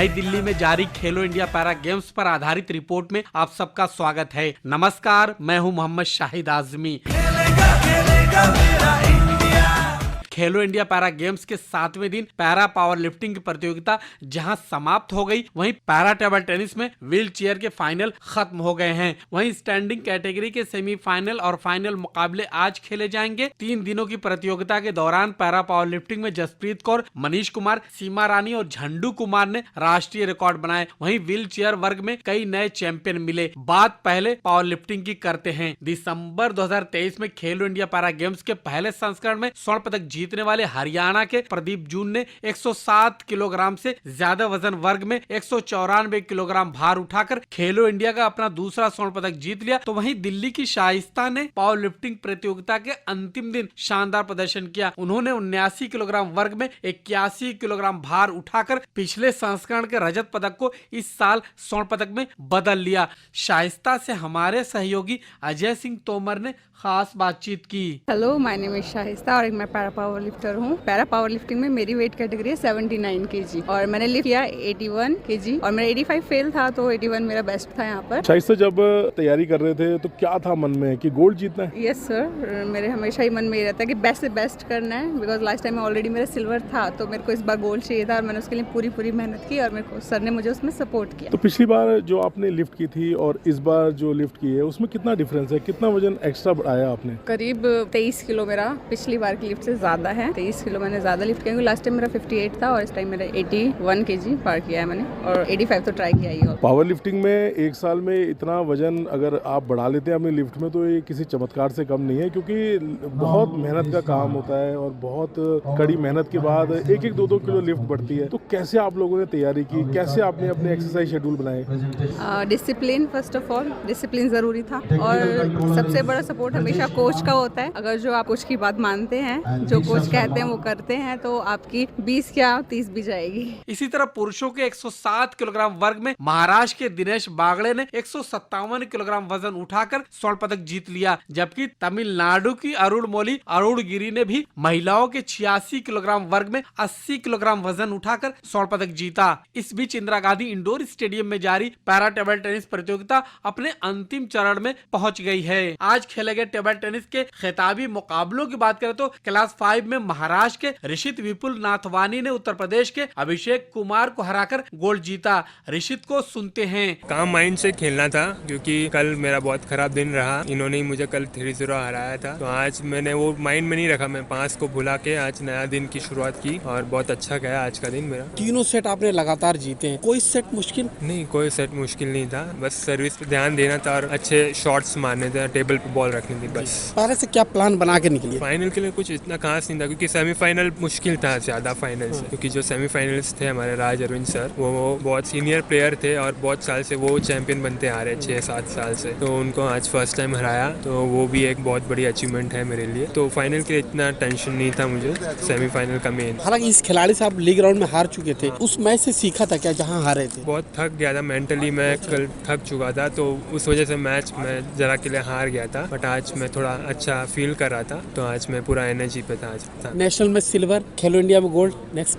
नई दिल्ली में जारी खेलो इंडिया पैरा गेम्स पर आधारित रिपोर्ट में आप सबका स्वागत है। नमस्कार, मैं हूं मोहम्मद शाहिद आजमी। खेलो इंडिया पैरा गेम्स के 7वें दिन पैरा पावर लिफ्टिंग की प्रतियोगिता जहां समाप्त हो गई, वहीं पैरा टेबल टेनिस में व्हील चेयर के फाइनल खत्म हो गए हैं। वहीं स्टैंडिंग कैटेगरी के सेमीफाइनल और फाइनल मुकाबले आज खेले जाएंगे। 3 दिनों की प्रतियोगिता के दौरान पैरा पावर लिफ्टिंग में जसप्रीत कौर, मनीष कुमार, सीमा रानी और झंडू कुमार ने राष्ट्रीय रिकॉर्ड बनाए। वहीं व्हील चेयर वर्ग में कई नए चैंपियन मिले। बात पहले पावर लिफ्टिंग की करते हैं। दिसंबर 2023 में खेलो इंडिया पैरा गेम्स के पहले संस्करण में स्वर्ण पदक जीतने वाले हरियाणा के प्रदीप जून ने 107 किलोग्राम से ज्यादा वजन वर्ग में 194 किलोग्राम भार उठाकर खेलो इंडिया का अपना दूसरा स्वर्ण पदक जीत लिया। तो वहीं दिल्ली की शाइस्ता ने पावर लिफ्टिंग प्रतियोगिता के अंतिम दिन शानदार प्रदर्शन किया। उन्होंने 79 किलोग्राम वर्ग में 81 किलोग्राम भार उठाकर पिछले संस्करण के रजत पदक को इस साल स्वर्ण पदक में बदल लिया। शाइस्ता से हमारे सहयोगी अजय सिंह तोमर ने खास बातचीत की। Hello, my name is Shaista और मैं पैरा पावर लिफ्टर हूँ। पैरा पावर लिफ्टिंग में मेरी वेट कैटेगरी है 79 kg और मैंने लिफ्ट किया 81 kg और मेरा 85 फेल था, तो 81 मेरा बेस्ट था यहाँ पर। शाइस्ता, जब तैयारी कर रहे थे तो क्या था मन में कि गोल्ड जीतना है? यस सर, मेरे हमेशा ही मन में ये रहता है कि बेस्ट से बेस्ट करना है, बिकॉज लास्ट टाइम ऑलरेडी मेरा सिल्वर था, तो मेरे को इस बार गोल्ड चाहिए था और मैंने उसके लिए पूरी मेहनत की और मेरे को सर ने मुझे उसमें सपोर्ट किया। तो पिछली बार जो आपने लिफ्ट की थी और इस बार जो लिफ्ट की है उसमें कितना डिफरेंस है? कितना वजन एक्स्ट्रा बढ़ाया आपने? करीब 23 किलो मेरा पिछली बार की लिफ्ट से ज्यादा है। 23 किलो मैंने ज्यादा लिफ्ट किया। लास्ट टाइम मेरा 58 था और इस टाइम मेरा 81 kg पार किया है मैंने और 85 तो ट्राई किया ही। और पावर लिफ्टिंग में एक साल में इतना वजन अगर आप बढ़ा लेते हैं अपनी लिफ्ट में तो ये किसी चमत्कार से कम नहीं है, क्योंकि बहुत मेहनत का काम होता है और बहुत कड़ी मेहनत के बाद 1-2 किलो लिफ्ट बढ़ती है। तो कैसे आप लोगों ने तैयारी की, कैसे आपने अपने एक्सरसाइज शेड्यूल बनाए? Discipline, first of all discipline जरूरी था और सबसे बड़ा सपोर्ट हमेशा कोच का होता है। अगर जो आप कोच की बात मानते हैं, जो कोच कहते हैं वो करते हैं, तो आपकी 20 क्या 30 भी जाएगी। इसी तरह पुरुषों के 107 किलोग्राम वर्ग में महाराष्ट्र के दिनेश बागड़े ने 157 किलोग्राम वजन उठाकर स्वर्ण पदक जीत लिया, जबकि तमिलनाडु की अरुण गिरी ने भी महिलाओं के 86 किलोग्राम वर्ग में 80 किलोग्राम वजन उठाकर स्वर्ण पदक जीता। इस बीच इंदिरा गांधी इंडोर स्टेडियम में जारी पैरा टेबल टेनिस प्रतियोगिता अपने अंतिम चरण में पहुंच गई है। आज खेले गए टेबल टेनिस के खिताबी मुकाबलों की बात करें तो क्लास 5 में महाराष्ट्र के ऋषित विपुल नाथवानी ने उत्तर प्रदेश के अभिषेक कुमार को हराकर गोल्ड जीता। ऋषित को सुनते हैं। काम माइंड से खेलना था, क्योंकि कल मेरा बहुत खराब दिन रहा। इन्होंने ही मुझे कल 3-0 हराया था, तो आज मैंने वो माइंड में नहीं रखा। मैं 5 को भुला के आज नया दिन की शुरुआत की और बहुत अच्छा गया आज का दिन मेरा। तीनों सेट आपने लगातार जीते हैं, कोई सेट मुश्किल नहीं? कोई सेट मुश्किल नहीं था, बस सर्विस पे ध्यान देना था और अच्छे शॉट्स मारने थे, टेबल पे बॉल रखनी थी बस। पहले से क्या प्लान बना के निकली? फाइनल के लिए कुछ इतना खास नहीं था, क्योंकि सेमीफाइनल मुश्किल था ज्यादा फाइनल से, क्योंकि जो सेमीफाइनलिस्ट थे हमारे राज अरविंद सर, वो बहुत सीनियर प्लेयर थे और बहुत साल से वो चैंपियन बनते आ रहे 6-7 साल से, तो उनको आज फर्स्ट टाइम हराया, तो वो भी एक बहुत बड़ी अचीवमेंट है मेरे लिए। तो फाइनल के लिए इतना टेंशन नहीं था मुझे, सेमीफाइनल का मेन। हालांकि इस खिलाड़ी से आप लीग राउंड में हार चुके थे, उस मैच से सीखा था क्या जहाँ हारे थे? बहुत थक गया था मेंटली, मैं कल थक चुका था, तो उस वजह से मैच में जरा के लिए हार गया था, बट आज मैं थोड़ा अच्छा फील कर रहा था, तो आज मैं पूरा एनर्जी पे था आज था। नेशनल में सिल्वर, खेलो इंडिया में गोल्ड, नेक्स्ट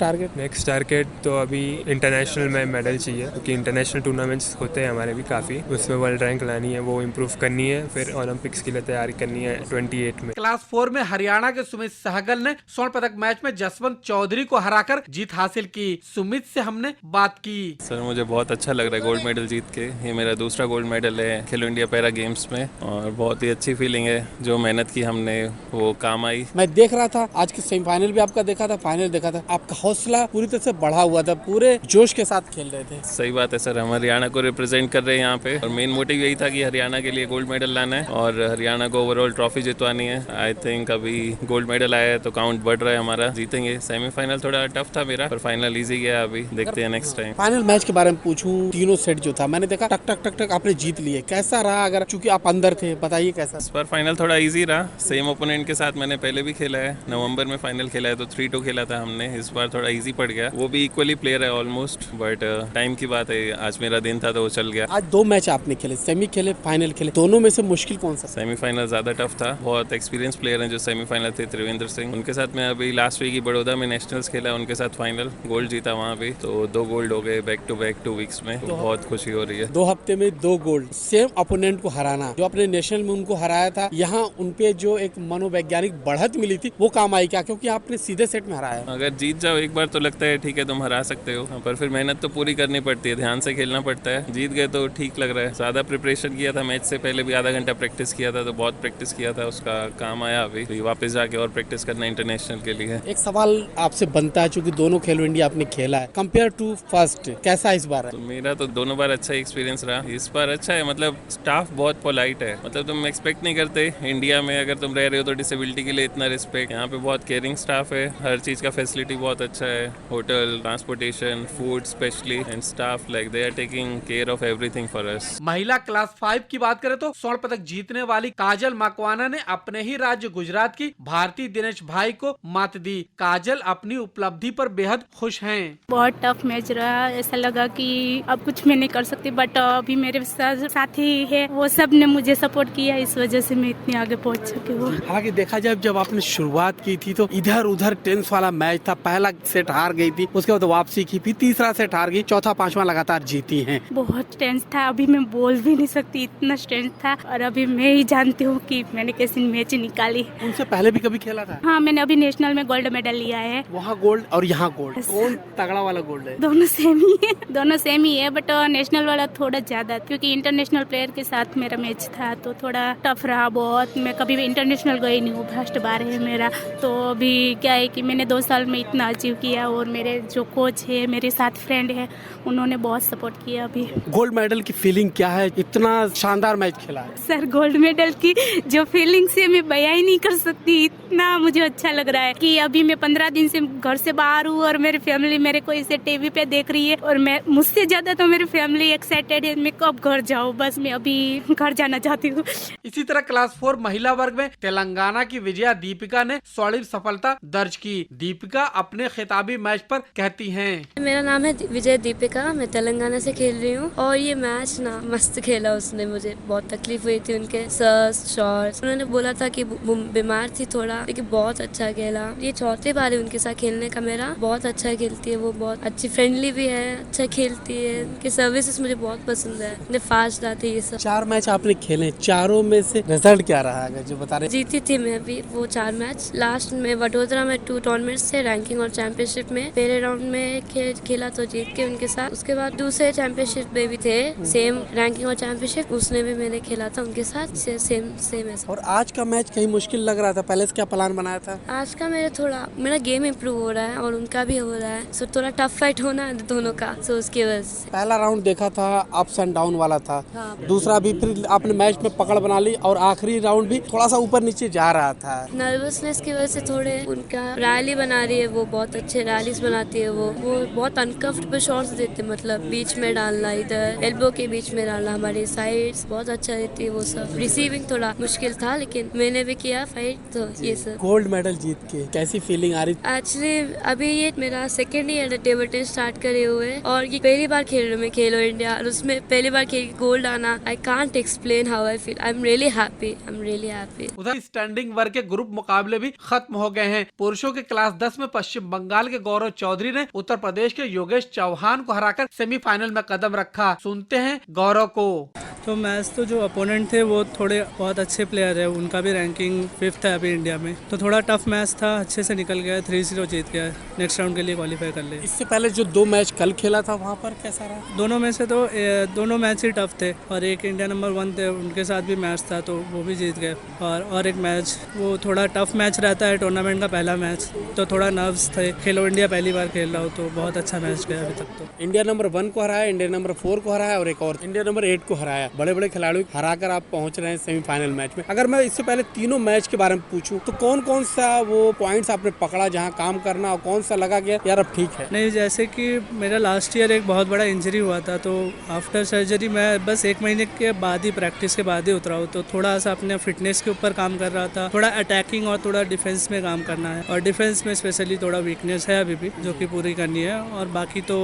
टारगेट तो अभी इंटरनेशनल में मेडल चाहिए, क्योंकि इंटरनेशनल टूर्नामेंट्स होते हैं हमारे भी काफी, उसमें वर्ल्ड रैंक लानी है, वो इम्प्रूव करनी है, फिर ओलंपिक्स के लिए तैयारी करनी है 28 में। क्लास 4 में हरियाणा के सुमित सहगल ने स्वर्ण पदक मैच में जसवंत चौधरी को हराकर जीत हासिल की। सुमित से हमने बात की। सर, मुझे बहुत अच्छा लग रहा है गोल्ड मेडल जीत के। ये मेरा दूसरा गोल्ड मेडल है खेलो इंडिया पैरा गेम्स में और बहुत ही अच्छी फीलिंग है। जो मेहनत की हमने वो काम आई। मैं देख रहा था आज के सेमीफाइनल भी आपका देखा था, फाइनल देखा था, आपका हौसला पूरी तरह से बढ़ा हुआ था, पूरे जोश के साथ खेल रहे थे। सही बात है सर, हम हरियाणा को रिप्रेजेंट कर रहे हैं यहाँ पे और मेन मोटिव यही था कि हरियाणा के लिए गोल्ड मेडल लाना है और हरियाणा को ओवरऑल ट्रॉफी जितवानी है। आई थिंक अभी गोल्ड मेडल आया है तो काउंट बढ़ रहा है हमारा, जीतेंगे। सेमीफाइनल थोड़ा टफ था मेरा, पर फाइनल इजी गया। अभी देखते हैं नेक्स्ट टाइम। फाइनल मैच के बारे में पूछूं, तीनों सेट जो था मैंने देखा टक टक टक टक आपने जीत लिए, कैसा रहा? अगर चूंकि आप अंदर थे, बताइए कैसा? इस बार फाइनल थोड़ा इजी रहा, सेम ओपोनेंट के साथ मैंने पहले भी खेला है, नवंबर में फाइनल खेला है तो 3-2 खेला था हमने, इस बार थोड़ा इजी पड़ गया। वो भी इक्वली प्लेयर है ऑलमोस्ट, बट टाइम की बात है, आज मेरा दिन था तो वो चल गया। आज 2 मैच आपने खेले, सेमी खेले, फाइनल खेले, दोनों में से मुश्किल कौन सा? सेमीफाइनल ज़्यादा टफ था, बहुत एक्सपीरियंस प्लेयर हैं जो सेमीफाइनल थे, त्रिवेंद्र सिंह, उनके साथ मैं अभी लास्ट वीक ही बड़ौदा में नेशनल्स खेला, उनके साथ फाइनल गोल्ड जीता वहाँ भी, तो 2 गोल्ड हो गए बैक टू बैक 2 वीक्स में, तो बहुत खुशी हो रही है। 2 हफ्ते में 2 गोल्ड, सेम अपोनेंट को हराना, जो अपने नेशनल में उनको हराया था, यहाँ उनपे जो एक मनोवैज्ञानिक बढ़त मिली थी वो काम आई क्या? क्योंकि आपने सीधे सेट में हराया। अगर जीत जाओ एक बार तो लगता है ठीक है तुम हरा सकते हो, पर फिर मेहनत तो पूरी करनी पड़ती है, ध्यान से खेलना पड़ता है। जीत गए तो ठीक लग रहा है, ज़्यादा प्रिपरेशन किया था, मैच से पहले भी आधा घंटा प्रैक्टिस किया था, तो बहुत प्रैक्टिस किया था, उसका काम आया। अभी वापस जाके और प्रैक्टिस करना इंटरनेशनल के लिए। एक सवाल आपसे बनता है, चूंकि दोनों खेलो इंडिया आपने खेला है, कंपेयर टू फर्स्ट कैसा इस बार है? तो मेरा तो दोनों बार अच्छा एक्सपीरियंस रहा, इस बार अच्छा है, मतलब स्टाफ बहुत पोलाइट है, मतलब तुम एक्सपेक्ट नहीं करते इंडिया में अगर तुम रह रहे हो तो डिसेबिलिटी के लिए इतना रिस्पेक्ट। यहाँ पे बहुत केयरिंग स्टाफ है, हर चीज़ का फैसिलिटी बहुत अच्छा है, hotel, transportation, food specially, and staff like they are taking care of everything for us. महिला क्लास 5 की बात करें तो स्वर्ण पदक जीतने वाली काजल मकवाना ने अपने ही राज्य गुजरात की भारती दिनेश भाई को मात दी। काजल अपनी उपलब्धि पर बेहद खुश हैं। बहुत टफ मैच रहा, ऐसा लगा कि अब कुछ मैं नहीं कर सकती, बट अभी मेरे साथी है वो सब ने मुझे सपोर्ट किया, इस वजह से मैं इतनी आगे पहुंच सकी हूँ। हालांकि देखा जाए जब आपने शुरुआत की थी तो इधर उधर टेंस वाला मैच था, पहला सेट हार गई थी, उसके बाद वापसी की, फिर तीसरा सेट हार गई, चौथा पांचवा लगातार जीती हैं। बहुत टेंस था, अभी मैं बोल भी नहीं सकती, इतना टेंस था, और अभी मैं ही जानती हूँ कि मैंने कैसी मैच निकाली। उनसे पहले भी कभी खेला था? हाँ, मैंने अभी नेशनल में गोल्ड मेडल लिया है। वहाँ गोल्ड और यहाँ गोल्ड, कौन तगड़ा वाला गोल्ड है? दोनों सेम ही है, दोनों सेम ही है, बट नेशनल वाला थोड़ा ज्यादा, क्योंकि इंटरनेशनल प्लेयर के साथ मेरा मैच था तो थोड़ा टफ रहा बहुत। मैं कभी भी इंटरनेशनल गई नहीं हूँ, फर्स्ट बार है मेरा, तो अभी क्या है कि मैंने 2 साल में इतना अचीव किया, और मेरे जो कोच है, मेरे साथ फ्रेंड है, उन्होंने बहुत सपोर्ट किया। अभी गोल्ड मेडल की फीलिंग क्या है? इतना शानदार मैच खेला है सर, गोल्ड मेडल की जो फीलिंग से मैं बयां ही नहीं कर सकती, इतना मुझे अच्छा लग रहा है कि अभी मैं 15 दिन से घर से बाहर हूँ और मेरी फैमिली मेरे को इसे टीवी पे देख रही है, और मैं मुझसे ज्यादा तो मेरी फैमिली एक्साइटेड है, मैं कब घर जाऊँ, बस मैं अभी घर जाना चाहती हूँ। इसी तरह क्लास 4 महिला वर्ग में तेलंगाना की विजया दीपिका ने स्वर्णिम सफलता दर्ज की। दीपिका अपने खिताबी मैच पर कहती हैं, मेरा नाम है विजय दीपिका, मैं तेलंगाना से खेल रही हूँ, और ये मैच ना मस्त खेला उसने, मुझे बहुत तकलीफ हुई थी उनके सर्स शॉट्स, उन्होंने बोला था कि बीमार थी थोड़ा, लेकिन बहुत अच्छा खेला। ये 4थी बार है उनके साथ खेलने का मेरा, बहुत अच्छा खेलती है वो, बहुत अच्छी फ्रेंडली भी है, अच्छा खेलती है, उनके सर्विसेज मुझे बहुत पसंद है, उन्हें फास्ट आते ये सब। 4 मैच आपने खेले, चारों में से रिजल्ट क्या रहा है जो बता रहे? जीती थी मैं भी वो 4 मैच, लास्ट में वडोदरा में 2 टूर्नामेंट्स थे, रैंकिंग और चैंपियनशिप में, पहले राउंड में खेला तो जीत के उनके साथ, उसके बाद दूसरे चैंपियनशिप में भी थे, सेम रैंकिंग और चैंपियनशिप, उसने भी मैंने खेला था उनके साथ, सेम ऐसा। और आज का मैच कहीं मुश्किल लग रहा था, पहले से क्या प्लान बनाया था? आज का मेरा गेम इम्प्रूव हो रहा है और उनका भी हो रहा है, सो थोड़ा टफ फाइट होना है दोनों का, सो उसकी वजह से। पहला राउंड देखा था अप्स एंड डाउन वाला था, हाँ। दूसरा भी फिर आपने मैच में पकड़ बना ली, और आखिरी राउंड भी थोड़ा सा ऊपर नीचे जा रहा था। नर्वसनेस की वजह से थोड़े, उनका रैली बना रही है वो, बहुत अच्छे रैलीज बनाती है वो बहुत अनकंफर्टेबल शॉट्स देते, मतलब बीच में डालना, इधर एल्बो के बीच में डालना, हमारी साइड्स बहुत अच्छा देती है वो सब। रिसीविंग थोड़ा मुश्किल था, लेकिन मैंने भी किया फाइट, तो ये सब। गोल्ड मेडल जीत के कैसी फीलिंग आ रही? एक्चुअली अभी ये मेरा सेकेंड ईयर है टेबल टेनिस स्टार्ट करे हुए, और ये पहली बार खेल रही हूँ मैं खेलो इंडिया, और उसमें पहली बार खेल गोल्ड आना, I can't explain how I feel, I am really happy. उधर स्टैंडिंग वर्ग के ग्रुप मुकाबले भी खत्म हो गए हैं। पुरुषों के क्लास 10 में पश्चिम बंगाल के गौरव चौधरी ने उत्तर प्रदेश के योगेश चौहान को हराकर सेमीफाइनल में कदम रखा। सुनते हैं गौरव को। तो मैच तो जो अपोनेंट थे वो थोड़े बहुत अच्छे प्लेयर है, उनका भी रैंकिंग 5th है अभी इंडिया में, तो थोड़ा टफ मैच था, अच्छे से निकल गया, 3-0 जीत गया, नेक्स्ट राउंड के लिए क्वालिफाई कर ले। इससे पहले जो 2 मैच कल खेला था वहाँ पर कैसा रहा? दोनों में से तो दोनों मैच ही टफ थे, और एक इंडिया नंबर 1 थे, उनके साथ भी मैच था तो वो भी जीत गए, और एक मैच वो थोड़ा टफ मैच रहता है, टूर्नामेंट का पहला मैच, तो थोड़ा नर्व्स थे, खेलो इंडिया पहली बार खेल रहा हूँ, तो बहुत अच्छा मैच गया अभी तक। तो इंडिया नंबर 1 को हराया, इंडिया नंबर 4 को हराया, और एक और इंडिया नंबर 8 को हराया। बड़े बड़े खिलाड़ियों को हराकर आप पहुंच रहे हैं सेमीफाइनल मैच में। अगर मैं इससे पहले तीनों मैच के बारे में पूछूं तो कौन कौन सा वो पॉइंट्स आपने पकड़ा जहां काम करना, और कौन सा लगा कि यार अब ठीक है? नहीं, जैसे कि मेरा लास्ट ईयर एक बहुत बड़ा इंजरी हुआ था, तो आफ्टर सर्जरी मैं बस 1 महीने के बाद ही प्रैक्टिस के बाद ही उतरा हूँ। तो थोड़ा सा अपने फिटनेस के ऊपर काम कर रहा था, थोड़ा अटैकिंग और थोड़ा डिफेंस में काम करना है, और डिफेंस में स्पेशली थोड़ा वीकनेस है अभी भी जो कि पूरी करनी है, और बाकी तो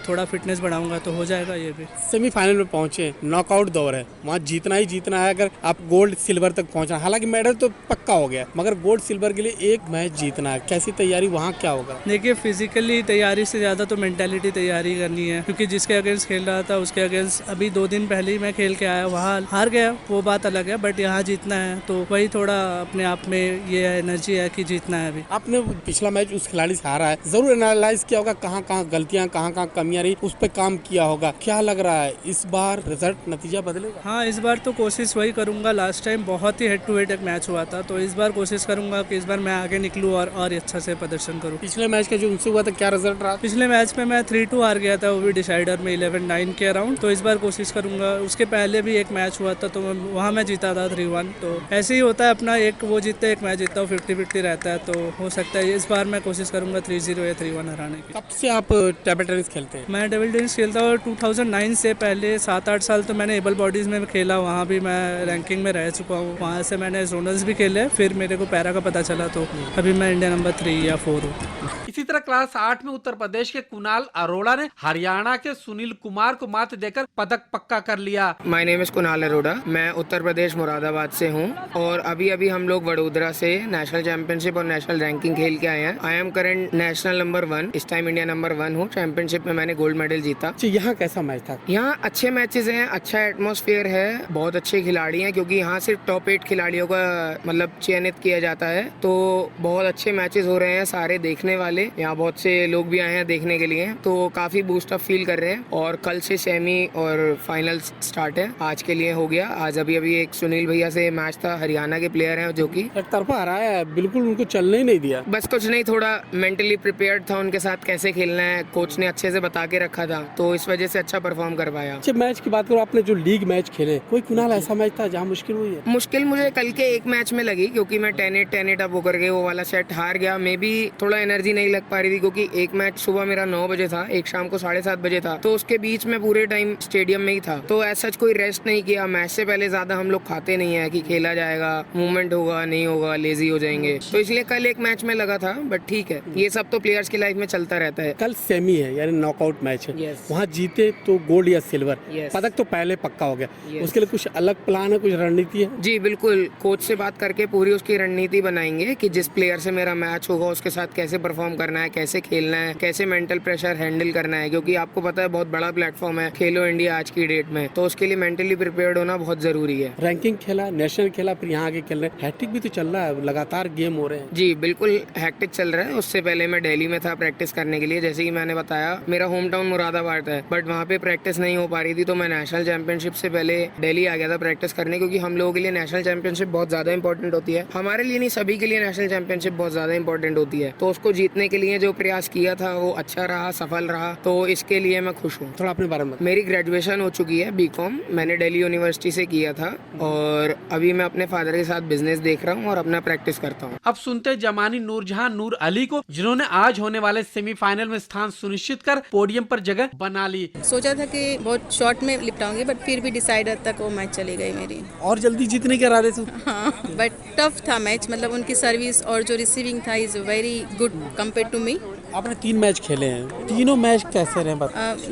थोड़ा फिटनेस बढ़ाऊंगा तो हो जाएगा ये भी। सेमीफाइनल में पहुंचे, नॉकआउट दौर है, वहाँ जीतना ही जीतना है अगर आप गोल्ड सिल्वर तक पहुंचना। हालांकि मेडल तो पक्का हो गया, मगर गोल्ड सिल्वर के लिए एक मैच जीतना है। कैसी तैयारी वहाँ क्या होगा? देखिए, फिजिकली तैयारी से ज़्यादा तो मेंटालिटी तैयारी करनी है, क्योंकि जिसके अगेंस्ट खेल रहा था उसके अगेंस्ट अभी 2 दिन पहले ही मैं खेल के आया, वहाँ हार गया, वो बात अलग है, बट यहाँ जीतना है तो वही थोड़ा अपने आप में ये एनर्जी है कि जीतना है। अभी आपने पिछला मैच उस खिलाड़ी से हारा है, जरूर एनालाइज किया होगा कहाँ कहाँ गलतियाँ, कहाँ कहाँ कमियां रही, उस पर काम किया होगा। क्या लग रहा है इस बार रिजल्ट नतीजा बदलेगा? हाँ, इस बार तो कोशिश वही करूंगा। लास्ट टाइम बहुत ही हेड टू हेड एक मैच हुआ था, तो इस बार कोशिश करूंगा कि इस बार मैं आगे निकलूं और अच्छा से प्रदर्शन करूं। पिछले मैच का जो उनसे हुआ था क्या रिजल्ट रहा? पिछले मैच में मैं 3-2 हार गया था, वो भी डिसाइडर में 11-9 के अराउंड। तो इस बार कोशिश करूंगा। उसके पहले भी एक मैच हुआ था तो वहाँ मैं जीता था 3-1। तो ऐसे ही होता है अपना, एक वो जीतते एक मैच जीतता हूँ, 50-50 रहता है। तो हो सकता है इस बार मैं कोशिश करूंगा 3-0 या 3-1 हराने की। कब से आप टेबल टेनिस खेलते हैं? मैं टेबल टेनिस खेलता हूँ 2009 से। पहले 7-8 साल तो मैंने एबल बॉडीज़ में खेला, वहाँ भी मैं रैंकिंग में रह चुका हूँ। वहाँ से मैंने जोनल्स भी खेले, फिर मेरे को पैरा का पता चला तो अभी मैं इंडिया नंबर 3 या 4 हूँ। इसी तरह क्लास 8 में उत्तर प्रदेश के कुणाल अरोड़ा ने हरियाणा के सुनील कुमार को मात देकर पदक पक्का कर लिया। My name is Kunal Arora, मैं उत्तर प्रदेश मुरादाबाद से हूँ और अभी हम लोग वडोदरा से नेशनल चैंपियनशिप और नेशनल रैंकिंग खेल के आए हैं। I am current national number 1, इस टाइम इंडिया नंबर 1 हूँ। चैंपियनशिप में मैंने गोल्ड मेडल जीता। यहाँ कैसा मैच था? यहाँ अच्छे मैचेस हैं, अच्छा एटमॉस्फेयर है, बहुत अच्छे खिलाड़ी हैं, क्योंकि यहाँ सिर्फ टॉप 8 खिलाड़ियों का मतलब चयनित किया जाता है। तो बहुत अच्छे मैचेस हो रहे हैं, सारे देखने वाले, यहाँ बहुत से लोग भी आए हैं देखने के लिए, तो काफी बूस्ट अप फील कर रहे हैं। और कल से सेमी और फाइनल स्टार्ट है, आज के लिए हो गया। आज अभी एक सुनील भैया से मैच था, हरियाणा के प्लेयर हैं जो कि एक तरफा हराया है, बिल्कुल उनको चलने ही नहीं दिया। बस कुछ नहीं, थोड़ा मेंटली प्रिपेयर्ड था उनके साथ कैसे खेलना है, कोच ने अच्छे से बता के रखा था, तो इस वजह से अच्छा परफॉर्म कर पाया। अच्छा, मैच की बात करो, आपने जो लीग मैच खेले, कोई कुणाल ऐसा मैच था जहाँ मुश्किल हुई है? मुश्किल मुझे कल के एक मैच में लगी, क्योंकि मैं 10-8 अप होकर के वो वाला सेट हार गया। मे भी थोड़ा एनर्जी नहीं लग पा रही थी, क्योंकि एक मैच सुबह मेरा 9 बजे था, एक शाम को 7:30 बजे था, तो उसके बीच में पूरे टाइम स्टेडियम में ही था, तो ऐसा कोई रेस्ट नहीं किया। मैच से पहले ज्यादा हम लोग खाते नहीं है कि खेला जाएगा, मूवमेंट होगा नहीं होगा, लेजी हो जाएंगे, तो इसलिए कल एक मैच में लगा था। बट ठीक है, ये सब तो प्लेयर्स की लाइफ में चलता रहता है। कल सेमी है, यानी नॉकआउट मैच है। Yes. वहाँ जीते तो गोल्ड या सिल्वर, Yes. पदक तो पहले पक्का हो गया। Yes. उसके लिए कुछ अलग प्लान है, कुछ रणनीति है? जी बिल्कुल, कोच से बात करके पूरी उसकी रणनीति बनाएंगे कि जिस प्लेयर से मेरा मैच होगा उसके साथ कैसे परफॉर्म करना है, कैसे खेलना है, कैसे मेंटल प्रेशर हैंडल करना है, क्योंकि आपको पता है बहुत बड़ा प्लेटफॉर्म है खेलो इंडिया आज की डेट में, तो उसके लिए मेंटली प्रिपेयर्ड होना बहुत जरूरी है। रैंकिंग खेला, नेशनल खेला, फिर यहाँ आगे खेल रहे हैं, हैट्रिक भी तो चल रहा है, लगातार गेम हो रहे हैं। जी बिल्कुल, हैक्टिक चल रहा है। उससे पहले मैं दिल्ली में था प्रैक्टिस करने के लिए, जैसे कि मैंने बताया मेरा होम टाउन मुरादाबाद है, बट वहाँ पे प्रैक्टिस नहीं हो पा रही थी, तो मैं नेशनल चैंपियनशिप से पहले दिल्ली आ गया था प्रैक्टिस करने, क्योंकि हम लोगों के लिए नेशनल चैंपियनशिप बहुत ज्यादा इंपॉर्टेंट होती है। हमारे लिए नहीं, सभी के लिए नेशनल चैंपियनशिप बहुत ज्यादा इंपॉर्टेंट होती है, तो उसको जीतने के लिए जो प्रयास किया था वो अच्छा रहा, सफल रहा, तो इसके लिए मैं खुश हूँ। थोड़ा अपने बारे में। मेरी ग्रेजुएशन हो चुकी है, बीकॉम मैंने दिल्ली यूनिवर्सिटी से किया था, और अभी मैं अपने फादर के साथ बिजनेस देख रहा हूँ और अपना प्रैक्टिस करता हूँ। अब सुनते जमानी नूरजहां नूर अली को, जिन्होंने आज होने वाले सेमीफाइनल में स्थान सुनिश्चित कर पोडियम पर जगह बना ली। सोचा था कि बहुत शॉर्ट में लिपटाऊंगी, बट फिर भी डिसाइडर तक वो मैच चली गई मेरी। और जल्दी जीतने के इरादे से? हाँ, बट टफ था मैच, मतलब उनकी सर्विस और जो रिसीविंग था is very good compare to me. आपने 3 मैच खेले हैं, तीनों मैच कैसे रहे?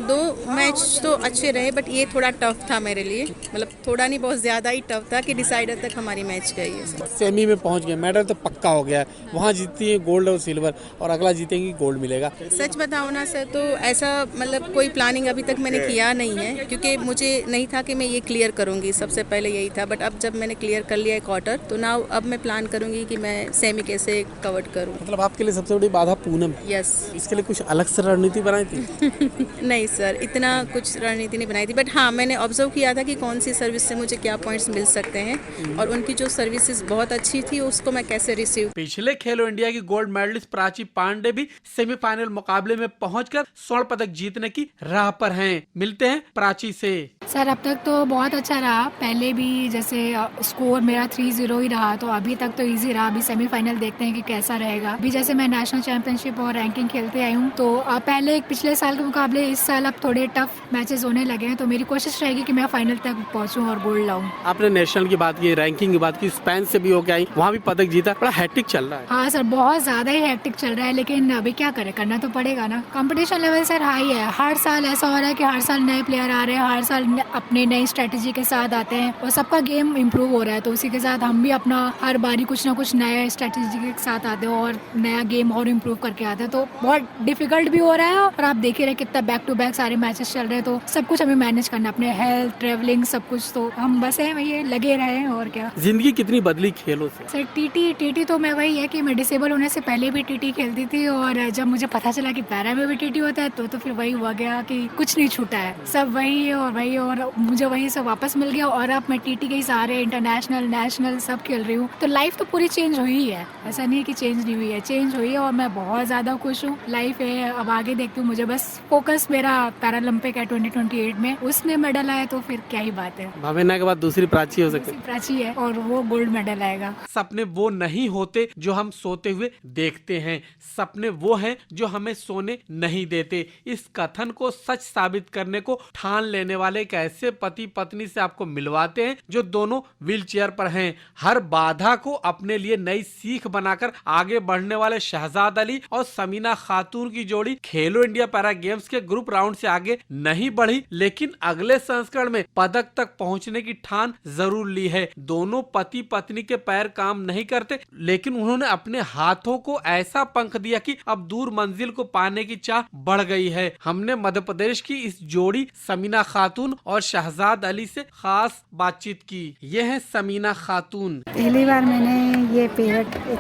2 मैच तो अच्छे रहे, बट ये थोड़ा टफ था मेरे लिए, मतलब थोड़ा नहीं बहुत ज्यादा ही टफ था कि डिसाइडर तक हमारी मैच गई है। सेमी में पहुंच गए, मेडल तो पक्का हो गया है, वहाँ जीतती है गोल्ड और सिल्वर, और अगला जीतेंगी गोल्ड मिलेगा। सच बताओ ना सर, तो ऐसा मतलब कोई प्लानिंग अभी तक मैंने किया नहीं है, क्योंकि मुझे नहीं था कि मैं ये क्लियर करूंगी, सबसे पहले यही था। बट अब जब मैंने क्लियर कर लिया है क्वार्टर, तो ना अब मैं प्लान करूंगी कि मैं सेमी कैसे कवर करूँ। मतलब आपके लिए सबसे बड़ी बाधा पूनम? यस। इसके लिए कुछ अलग से रणनीति बनाई थी? नहीं सर, इतना कुछ रणनीति नहीं बनाई थी, बट हाँ मैंने ऑब्जर्व किया था कि कौन सी सर्विस से मुझे क्या पॉइंट्स मिल सकते हैं, और उनकी जो सर्विसेज बहुत अच्छी थी उसको मैं कैसे रिसीव। पिछले खेलो इंडिया की गोल्ड मेडलिस्ट प्राची पांडे भी सेमीफाइनल मुकाबले में पहुंचकर स्वर्ण पदक जीतने की राह पर हैं। मिलते हैं प्राची से। सर अब तक तो बहुत अच्छा रहा, पहले भी जैसे स्कोर मेरा 3-0 ही रहा, तो अभी तक तो इजी रहा। अभी सेमीफाइनल देखते हैं कि कैसा रहेगा। अभी जैसे मैं नेशनल चैंपियनशिप और रैंकिंग खेलते आई हूँ, तो पहले पिछले साल के मुकाबले इस साल अब थोड़े टफ मैचेस होने लगे हैं, तो मेरी कोशिश रहेगी कि मैं फाइनल तक पहुँचूँ और गोल्ड लाऊं। आपने नेशनल की बात की, रैंकिंग की बात की, स्पेन से भी होके आई, वहाँ भी पदक जीता, बड़ा हैट्रिक चल रहा है। हाँ सर, बहुत ज्यादा ही हैट्रिक चल रहा है, लेकिन अभी क्या करें, करना तो पड़ेगा ना। कंपटीशन लेवल सर हाई है, हर साल ऐसा हो रहा है कि हर साल नए प्लेयर आ रहे हैं, हर साल अपने नई स्ट्रेटेजी के साथ आते हैं और सबका गेम इम्प्रूव हो रहा है, तो उसी के साथ हम भी अपना हर बारी कुछ ना कुछ नया स्ट्रेटेजी के साथ आते हैं और नया गेम और इम्प्रूव करके आते हैं, तो बहुत डिफिकल्ट भी हो रहा है। और आप देख ही रहे कितना बैक टू बैक सारे मैचेस चल रहे हैं, तो सब कुछ हमें मैनेज करना, अपने हेल्थ, ट्रेवलिंग, सब कुछ, तो हम बस है वही लगे रहे हैं और क्या। जिंदगी कितनी बदली खेलों से? सर टीटी तो मैं वही है कि मैं डिसेबल होने से पहले भी टीटी खेलती थी, और जब मुझे पता चला कि पैरा में भी टीटी होता है तो फिर वही हुआ गया कि कुछ नहीं छूटा है, सब वही है और मुझे वही सब वापस मिल गया, और अब मैं टीटी के ही सारे इंटरनेशनल, नेशनल सब खेल रही हूँ। तो लाइफ तो पूरी चेंज हुई है, ऐसा नहीं है कि चेंज नहीं हुई है, चेंज हुई है और मैं बहुत ज्यादा खुश हूँ। लाइफ है, अब आगे देखती हूँ, मुझे बस फोकस मेरा पैरालंपिक है 2028 में, उसमें मेडल आया तो फिर क्या ही बात है। भावना के बाद दूसरी प्राची हो सकती है। प्राची है और वो गोल्ड मेडल आएगा। सपने वो नहीं होते जो हम सोते हुए देखते हैं, सपने वो हैं जो हमें सोने नहीं देते। इस कथन को सच साबित करने को ठान लेने वाले एक ऐसे पति पत्नी से आपको मिलवाते हैं जो दोनों व्हील चेयर पर हैं। हर बाधा को अपने लिए नई सीख बनाकर आगे बढ़ने वाले शहजाद अली और समीना खातून की जोड़ी खेलो इंडिया पैरा गेम्स के ग्रुप राउंड से आगे नहीं बढ़ी, लेकिन अगले संस्करण में पदक तक पहुंचने की ठान जरूर ली है। दोनों पति पत्नी के पैर काम नहीं करते, लेकिन उन्होंने अपने हाथों को ऐसा पंख दिया कि अब दूर मंजिल को पाने की चाह बढ़ गई है। हमने मध्य प्रदेश की इस जोड़ी समीना खातून और शहजाद अली से खास बातचीत की। ये है समीना खातून। पहली बार मैंने ये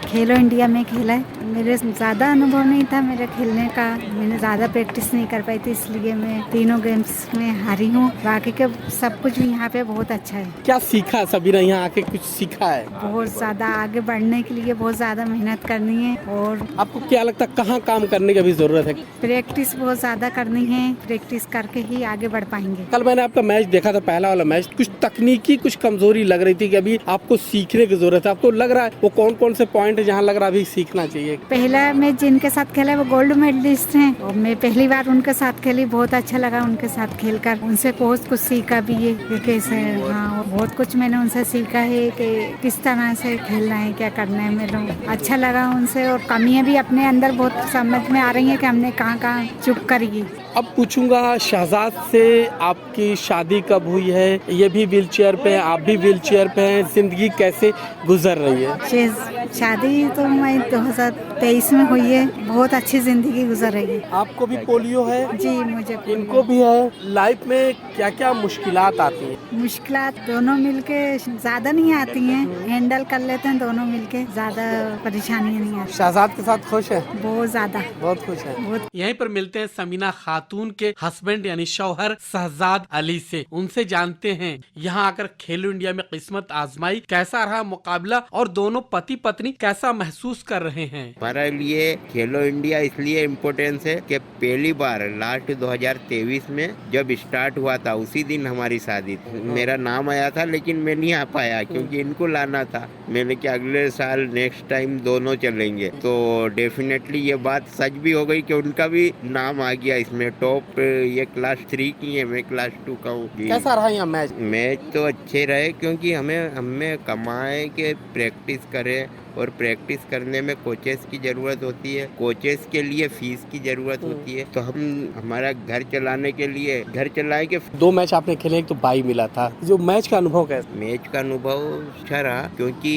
खेलो इंडिया में खेला है, मेरे ज्यादा अनुभव नहीं था मेरे खेलने का, मैंने ज्यादा प्रैक्टिस नहीं कर पाई थी, इसलिए मैं तीनों गेम्स में हारी हूँ। बाकी के सब कुछ यहाँ पे बहुत अच्छा है। क्या सीखा सबीना, यहाँ आके कुछ सीखा है? बहुत ज्यादा आगे बढ़ने के लिए बहुत ज्यादा मेहनत करनी है। और आपको क्या लगता है कहाँ काम करने की अभी जरूरत है? प्रैक्टिस बहुत ज्यादा करनी है, प्रैक्टिस करके ही आगे बढ़ पाएंगे। कल मैंने आपका मैच देखा था, पहला वाला मैच, कुछ तकनीकी कुछ कमजोरी लग रही थी कि अभी आपको सीखने की जरूरत है। आपको लग रहा है वो कौन कौन से पॉइंट है जहाँ लग रहा है अभी सीखना चाहिए? पहला मैच जिनके साथ खेला है वो गोल्ड मेडलिस्ट हैं और मैं पहली बार उनके साथ खेली, बहुत अच्छा लगा उनके साथ खेलकर। उनसे बहुत कुछ सीखा भी है कि कैसे, हाँ बहुत कुछ मैंने उनसे सीखा है कि किस तरह से खेलना है, क्या करना है। मेरे अच्छा लगा उनसे, और कमियां भी अपने अंदर बहुत समझ में आ रही है कि हमने कहाँ कहाँ चुप करी। अब पूछूंगा शहजाद से, आपकी शादी कब हुई है? ये भी व्हील चेयर पे है, आप भी व्हील चेयर पे हैं, जिंदगी कैसे गुजर रही है? शादी तो मैं 2023 में हुई है, बहुत अच्छी जिंदगी गुजर रही है। आपको भी पोलियो है? जी मुझे इनको भी है। लाइफ में क्या क्या मुश्किलात आती हैं? मुश्किलात दोनों मिलके ज्यादा नहीं आती हैं, हैंडल कर लेते हैं दोनों मिलके, ज्यादा परेशानियाँ नहीं आती। शहजाद के साथ खुश है? बहुत ज्यादा, बहुत खुश है। यहीं पर मिलते हैं समीना खातून के हस्बैंड यानी शौहर शहजाद अली से। उनसे जानते हैं यहाँ आकर खेलो इंडिया में किस्मत आजमाई, कैसा रहा मुकाबला और दोनों पति पत्नी कैसा महसूस कर रहे हैं। हमारे लिए खेलो इंडिया इसलिए इम्पोर्टेंस है कि पहली बार लास्ट 2023 में जब स्टार्ट हुआ था उसी दिन हमारी शादी थी। मेरा नाम आया था लेकिन मैं नहीं आ पाया क्योंकि इनको लाना था। मैंने कि अगले साल नेक्स्ट टाइम दोनों चलेंगे, तो डेफिनेटली ये बात सच भी हो गई कि उनका भी नाम आ गया इसमें। टॉप ये क्लास 3 की है, मैं क्लास 2 का हूँ। कैसा रहा यहाँ मैच? मैच तो अच्छे रहे क्योंकि हमें कमाए के प्रैक्टिस करें और प्रैक्टिस करने में कोचेस की ज़रूरत होती है, कोचेस के लिए फीस की ज़रूरत होती है, तो हम हमारा घर चलाने के लिए घर चलाए के 2 मैच आपने खेले, एक तो बाई मिला था। जो मैच का अनुभव कैसा? मैच का अनुभव अच्छा रहा क्योंकि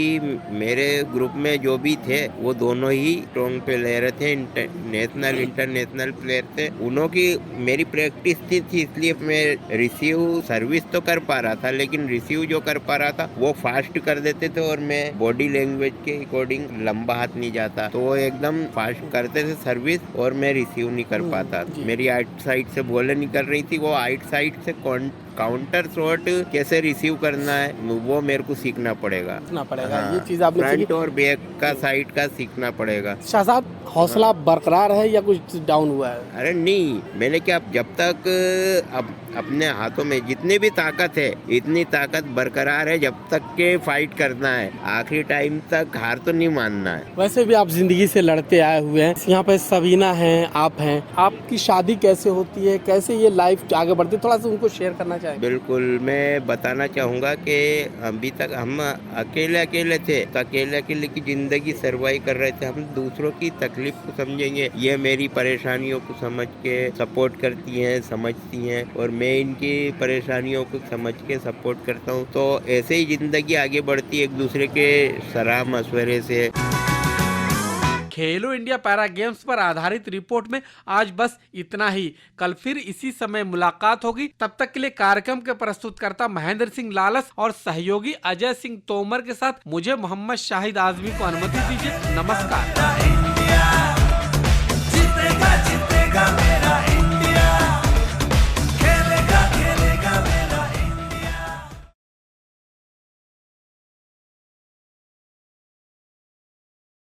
मेरे ग्रुप में जो भी थे वो दोनों ही स्ट्रॉन्ग प्लेयर थे, नेशनल इंटरनेशनल प्लेयर थे। उन्हों की मेरी प्रैक्टिस थी इसलिए मैं रिसीव सर्विस तो कर पा रहा था, लेकिन रिसीव जो कर पा रहा था वो फास्ट कर देते थे और मैं बॉडी लैंग्वेज के अकॉर्डिंग लंबा हाथ नहीं जाता, तो वो एकदम फास्ट करते थे सर्विस और मैं रिसीव नहीं कर पाता। मेरी आउट साइड से बॉल निकल रही थी, वो आउट साइड से काउंटर शॉट कैसे रिसीव करना है वो मेरे को सीखना पड़ेगा। हाँ, ये चीज आपने फ्रंट और बैक का साइड का सीखना पड़ेगा। शाहजाद, हौसला बरकरार है या कुछ डाउन हुआ है? अरे नहीं, मैंने क्या, जब तक अब अपने हाथों में जितनी भी ताकत है इतनी ताकत बरकरार है, जब तक के फाइट करना है, आखिरी टाइम तक हार तो नहीं मानना है। वैसे भी आप जिंदगी से लड़ते आए हुए हैं, यहाँ पे सबीना हैं, आप हैं, आपकी शादी कैसे होती है, कैसे ये लाइफ आगे बढ़ती है, थोड़ा सा उनको शेयर करना चाहिए। बिल्कुल, मैं बताना चाहूँगा कि अभी तक हम अकेले थे, तो अकेले की जिंदगी सर्वाइव कर रहे थे। हम दूसरों की तकलीफ को समझेंगे, ये मेरी परेशानियों को समझ के सपोर्ट करती हैं, समझती हैं, और मैं इनकी परेशानियों को समझ के सपोर्ट करता हूँ। तो ऐसे ही जिंदगी आगे बढ़ती है, एक दूसरे के सलाह मशवरे से। खेलो इंडिया पैरा गेम्स पर आधारित रिपोर्ट में आज बस इतना ही। कल फिर इसी समय मुलाकात होगी। तब तक के लिए कार्यक्रम के प्रस्तुतकर्ता महेंद्र सिंह लालस और सहयोगी अजय सिंह तोमर के साथ मुझे मोहम्मद शाहिद आजमी को अनुमति दीजिए। नमस्कार।